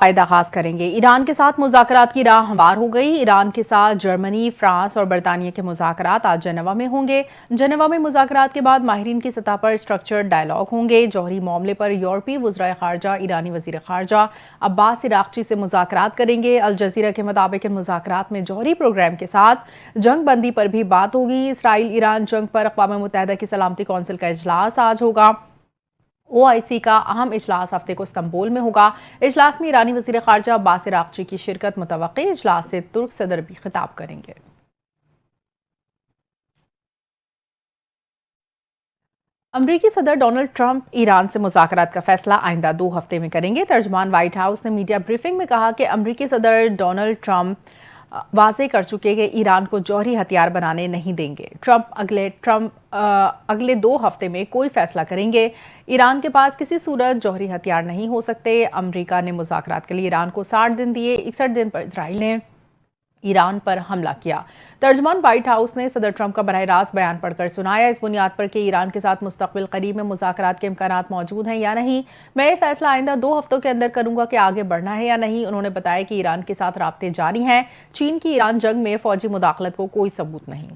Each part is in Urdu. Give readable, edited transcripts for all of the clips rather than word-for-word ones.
قائد آغاز کریں گے۔ ایران کے ساتھ مذاکرات کی راہ ہموار ہو گئی۔ ایران کے ساتھ جرمنی، فرانس اور برطانیہ کے مذاکرات آج جنیوا میں ہوں گے۔ جنیوا میں مذاکرات کے بعد ماہرین کی سطح پر اسٹرکچرڈ ڈائیلاگ ہوں گے۔ جوہری معاملے پر یورپی وزرائے خارجہ ایرانی وزیر خارجہ عباس عراقچی سے مذاکرات کریں گے۔ الجزیرہ کے مطابق ان مذاکرات میں جوہری پروگرام کے ساتھ جنگ بندی پر بھی بات ہوگی۔ اسرائیل ایران جنگ پر اقوام متحدہ کی سلامتی کونسل کا اجلاس آج ہوگا۔ OIC کا اہم اجلاس ہفتے کو استنبول میں ہوگا۔ اجلاس میں ایرانی وزیر خارجہ عباس عراقچی کی شرکت متوقع۔ اجلاس سے ترک صدر بھی خطاب کریں گے۔ امریکی صدر ڈونلڈ ٹرمپ ایران سے مذاکرات کا فیصلہ آئندہ 2 ہفتے میں کریں گے۔ ترجمان وائٹ ہاؤس نے میڈیا بریفنگ میں کہا کہ امریکی صدر ڈونلڈ ٹرمپ واضح کر چکے کہ ایران کو جوہری ہتھیار بنانے نہیں دیں گے۔ ٹرمپ اگلے 2 ہفتے میں کوئی فیصلہ کریں گے۔ ایران کے پاس کسی صورت جوہری ہتھیار نہیں ہو سکتے۔ امریکہ نے مذاکرات کے لیے ایران کو 60 دن دیے۔ 61 دن پر اسرائیل نے ایران پر حملہ کیا۔ ترجمان وائٹ ہاؤس نے صدر ٹرمپ کا براہ راست بیان پڑھ کر سنایا۔ اس بنیاد پر کہ ایران کے ساتھ مستقبل قریب میں مذاکرات کے امکانات موجود ہیں یا نہیں، میں یہ فیصلہ آئندہ 2 ہفتوں کے اندر کروں گا کہ آگے بڑھنا ہے یا نہیں۔ انہوں نے بتایا کہ ایران کے ساتھ رابطے جاری ہیں۔ چین کی ایران جنگ میں فوجی مداخلت کو کوئی ثبوت نہیں۔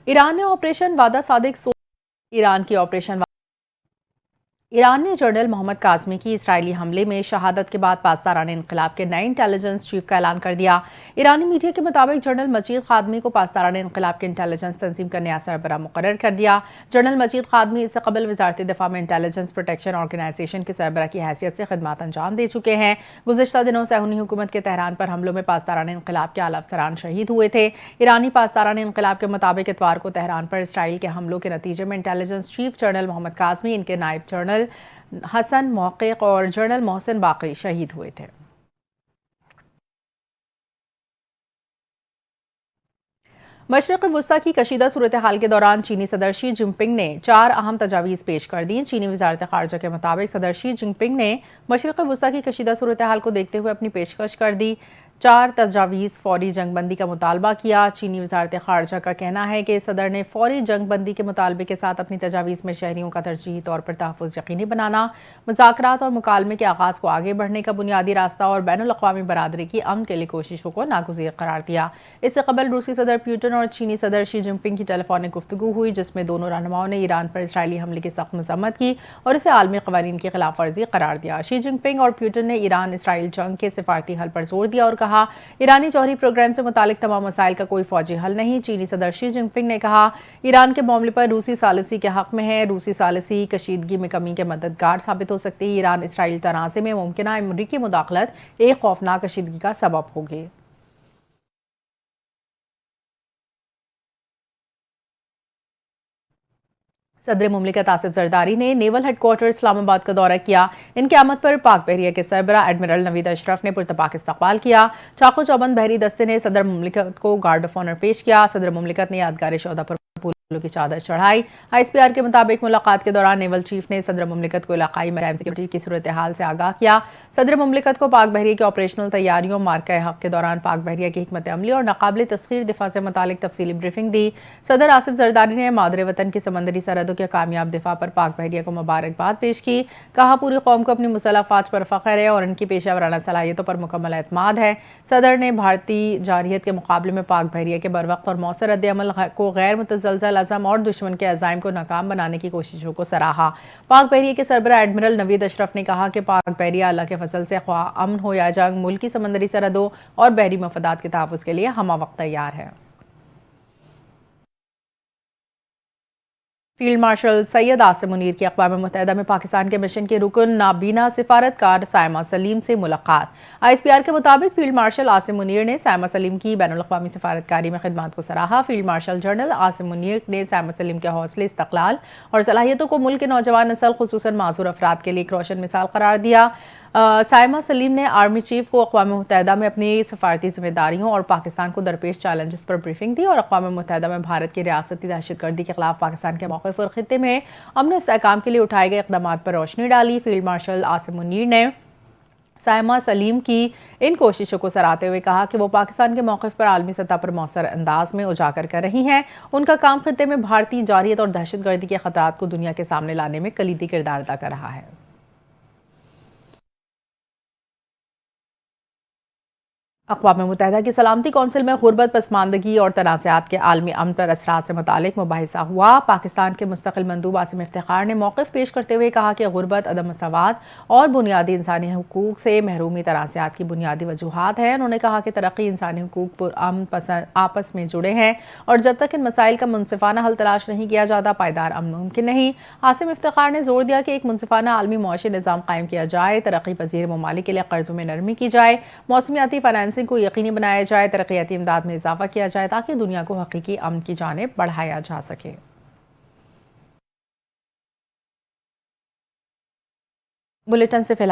ایران نے آپریشن وعدہ صادق ایران نے جنرل محمد کاظمی کی اسرائیلی حملے میں شہادت کے بعد پاسداران انقلاب کے نئے انٹیلیجنس چیف کا اعلان کر دیا۔ ایرانی میڈیا کے مطابق جنرل مجید خادمی کو پاسداران انقلاب کے انٹیلیجنس تنظیم کا نیا سربراہ مقرر کر دیا۔ جنرل مجید خادمی اس سے قبل وزارت دفاع میں انٹیلیجنس پروٹیکشن آرگنائزیشن کے سربراہ کی حیثیت سے خدمات انجام دے چکے ہیں۔ گزشتہ دنوں صہیونی حکومت کے تہران پر حملوں میں پاسداران انقلاب کے اعلیٰ افسران شہید ہوئے تھے۔ ایرانی پاسداران انقلاب کے مطابق اتوار کو تہران پر اسرائیل کے حملوں کے نتیجے میں انٹیلیجنس چیف جنرل محمد کاظمی، ان کے نائب جنرل حسن محقق اور جنرل محسن باقری شہید ہوئے تھے۔ مشرق وسطی کی کشیدہ صورتحال کے دوران چینی صدر شی جن پنگ نے 4 اہم تجاویز پیش کر دیں۔ چینی وزارت خارجہ کے مطابق صدر شی جن پنگ نے مشرق وسطی کی کشیدہ صورتحال کو دیکھتے ہوئے اپنی پیشکش کر دی۔ 4 تجاویز فوری جنگ بندی کا مطالبہ کیا۔ چینی وزارت خارجہ کا کہنا ہے کہ صدر نے فوری جنگ بندی کے مطالبے کے ساتھ اپنی تجاویز میں شہریوں کا ترجیحی طور پر تحفظ یقینی بنانا، مذاکرات اور مکالمے کے آغاز کو آگے بڑھنے کا بنیادی راستہ اور بین الاقوامی برادری کی امن کے لیے کوششوں کو ناگزیر قرار دیا۔ اس سے قبل روسی صدر پیوٹن اور چینی صدر شی جن پنگ کی ٹیلی فونک گفتگو ہوئی، جس میں دونوں رہنماؤں نے ایران پر اسرائیلی حملے کی سخت مذمت کی اور اسے عالمی قوانین کی خلاف ورزی قرار دیا۔ شی جن پنگ اور پیوٹن نے ایران اسرائیل جنگ کے سفارتی حل پر زور دیا اور کہا ایرانی جوہری پروگرام سے متعلق تمام مسائل کا کوئی فوجی حل نہیں۔ چینی صدر شی جن پنگ نے کہا ایران کے معاملے پر روسی ثالثی کے حق میں ہے۔ روسی ثالثی کشیدگی میں کمی کے مددگار ثابت ہو سکتی ہے۔ ایران اسرائیل تنازع میں ممکنہ امریکی مداخلت ایک خوفناک کشیدگی کا سبب ہوگی۔ صدر مملکت آصف زرداری نے نیول ہیڈ کوارٹر اسلام آباد کا دورہ کیا۔ ان کی آمد پر پاک بحریہ کے سربراہ ایڈمرل نوید اشرف نے پرتپاک استقبال کیا۔ چاقو چوبند بحری دستے نے صدر مملکت کو گارڈ آف آنر پیش کیا۔ صدر مملکت نے یادگار شہداء پر پھولوں کی چادر چڑھائی۔ ISPR کے مطابق ملاقات کے دوران نیول چیف نے صدر مملکت کو علاقائی میرائٹیم سیکورٹی کی صورتحال سے آگاہ کیا۔ صدر مملکت کو پاک بحریہ کی آپریشنل تیاریوں، معرکہ حق کے دوران پاک بحریہ کی حکمت عملی اور ناقابل تسخیر دفاع سے متعلق تفصیلی بریفنگ دی۔ صدر آصف زرداری نے مادر وطن کی سمندری سرحدوں کے کامیاب دفاع پر پاک بحریہ کو مبارکباد پیش کی۔ کہا پوری قوم کو اپنی مسلح افواج پر فخر ہے اور ان کی پیشہ ورانہ صلاحیتوں پر مکمل اعتماد ہے۔ صدر نے بھارتی جارحیت کے مقابلے میں پاک بحریہ کے بروقت اور مؤثر رد عمل کو غیر متزلزل عزم اور دشمن کے عزائم کو ناکام بنانے کی کوششوں کو سراہا۔ پاک بحریہ کے سربراہ ایڈمرل نوید اشرف نے کہا کہ پاک بحریہ اللہ کے فضل سے خواہ امن ہو یا جنگ، ملک کی سمندری سرحدوں اور بحری مفادات کے تحفظ کے لیے ہمہ وقت تیار ہے۔ فیلڈ مارشل سید عاصم منیر کی اقوام متحدہ میں پاکستان کے مشن کے رکن نابینا سفارتکار سائمہ سلیم سے ملاقات۔ ISPR کے مطابق فیلڈ مارشل عاصم منیر نے سائمہ سلیم کی بین الاقوامی سفارتکاری میں خدمات کو سراہا۔ Field marshal general Asim Munir نے سائمہ سلیم کے حوصلے، استقلال اور صلاحیتوں کو ملک کے نوجوان نسل خصوصاً معذور افراد کے لیے ایک روشن مثال قرار دیا۔ سائمہ سلیم نے آرمی چیف کو اقوام متحدہ میں اپنی سفارتی ذمہ داریوں اور پاکستان کو درپیش چیلنجز پر بریفنگ دی اور اقوام متحدہ میں بھارت کی ریاستی دہشت گردی کے خلاف پاکستان کے موقف اور خطے میں امن و استحکام کے لیے اٹھائے گئے اقدامات پر روشنی ڈالی۔ فیلڈ مارشل عاصم منیر نے سائمہ سلیم کی ان کوششوں کو سراہتے ہوئے کہا کہ وہ پاکستان کے موقف پر عالمی سطح پر مؤثر انداز میں اجاگر کر رہی ہیں۔ ان کا کام خطے میں بھارتی جارحیت اور دہشت گردی کے خطرات کو دنیا کے سامنے لانے میں کلیدی کردار ادا کر رہا ہے۔ اقوام متحدہ کی سلامتی کونسل میں غربت، پسماندگی اور تنازعات کے عالمی امن پر اثرات سے متعلق مباحثہ ہوا۔ پاکستان کے مستقل مندوب عاصم افتخار نے موقف پیش کرتے ہوئے کہا کہ غربت، عدم مساوات اور بنیادی انسانی حقوق سے محرومی تنازعات کی بنیادی وجوہات ہیں۔ انہوں نے کہا کہ ترقی، انسانی حقوق، پرامن پسند آپس میں جڑے ہیں اور جب تک ان مسائل کا منصفانہ حل تلاش نہیں کیا جاتا، پائیدار امن ممکن نہیں۔ عاصم افتخار نے زور دیا کہ ایک منصفانہ عالمی معاشی نظام قائم کیا جائے، ترقی پذیر ممالک کے لیے قرضوں میں نرمی کی جائے، موسمیاتی فائنانسنگ کو یقینی بنایا جائے، ترقیاتی امداد میں اضافہ کیا جائے تاکہ دنیا کو حقیقی امن کی جانب بڑھایا جا سکے۔ بلیٹن سے